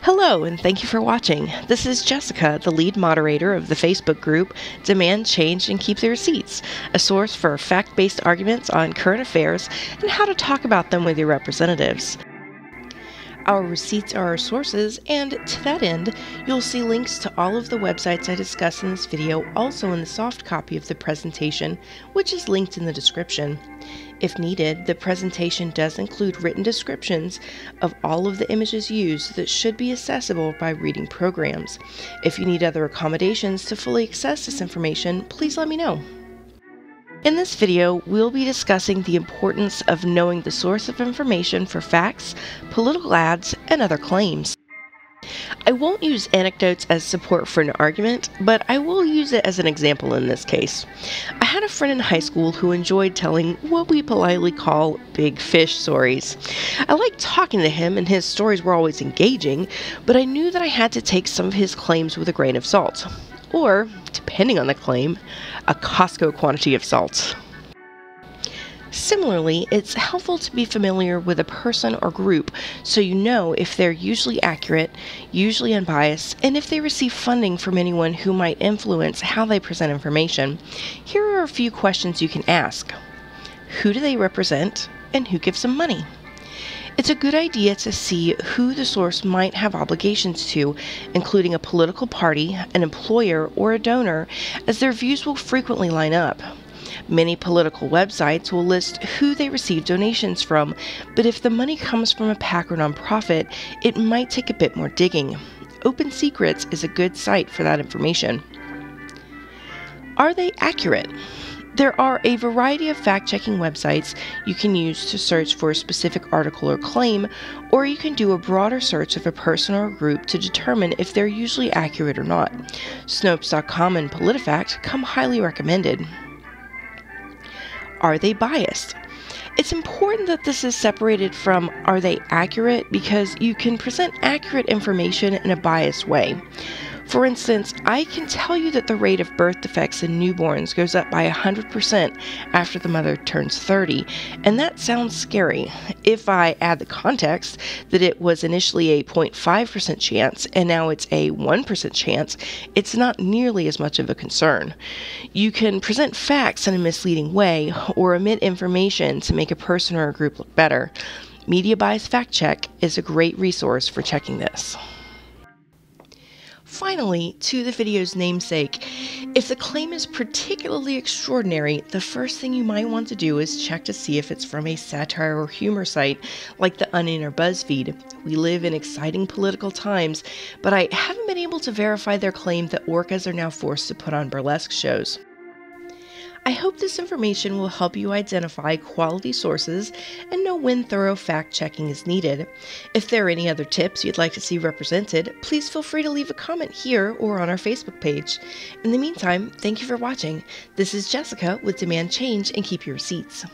Hello, and thank you for watching. This is Jessica, the lead moderator of the Facebook group Demand Change and Keep the Receipts, a source for fact-based arguments on current affairs and how to talk about them with your representatives. Our receipts are our sources, and to that end, you'll see links to all of the websites I discuss in this video also in the soft copy of the presentation, which is linked in the description. If needed, the presentation does include written descriptions of all of the images used that should be accessible by reading programs. If you need other accommodations to fully access this information, please let me know. In this video, we'll be discussing the importance of knowing the source of information for facts, political ads, and other claims. I won't use anecdotes as support for an argument, but I will use it as an example in this case. I had a friend in high school who enjoyed telling what we politely call big fish stories. I liked talking to him and his stories were always engaging, but I knew that I had to take some of his claims with a grain of salt. Or, depending on the claim, a Costco quantity of salt. Similarly, it's helpful to be familiar with a person or group so you know if they're usually accurate, usually unbiased, and if they receive funding from anyone who might influence how they present information. Here are a few questions you can ask. Who do they represent, and who gives them money? It's a good idea to see who the source might have obligations to, including a political party, an employer, or a donor, as their views will frequently line up. Many political websites will list who they receive donations from, but if the money comes from a PAC or nonprofit, it might take a bit more digging. Open Secrets is a good site for that information. Are they accurate? There are a variety of fact-checking websites you can use to search for a specific article or claim, or you can do a broader search of a person or a group to determine if they're usually accurate or not. Snopes.com and PolitiFact come highly recommended. Are they biased? It's important that this is separated from are they accurate because you can present accurate information in a biased way. For instance, I can tell you that the rate of birth defects in newborns goes up by 100% after the mother turns 30, and that sounds scary. If I add the context that it was initially a 0.5% chance and now it's a 1% chance, it's not nearly as much of a concern. You can present facts in a misleading way or omit information to make a person or a group look better. Media Bias Fact Check is a great resource for checking this. Finally, to the video's namesake, if the claim is particularly extraordinary, the first thing you might want to do is check to see if it's from a satire or humor site like The Onion or BuzzFeed. We live in exciting political times, but I haven't been able to verify their claim that orcas are now forced to put on burlesque shows. I hope this information will help you identify quality sources and know when thorough fact-checking is needed. If there are any other tips you'd like to see represented, please feel free to leave a comment here or on our Facebook page. In the meantime, thank you for watching. This is Jessica with Demand Change and Keep Your Receipts.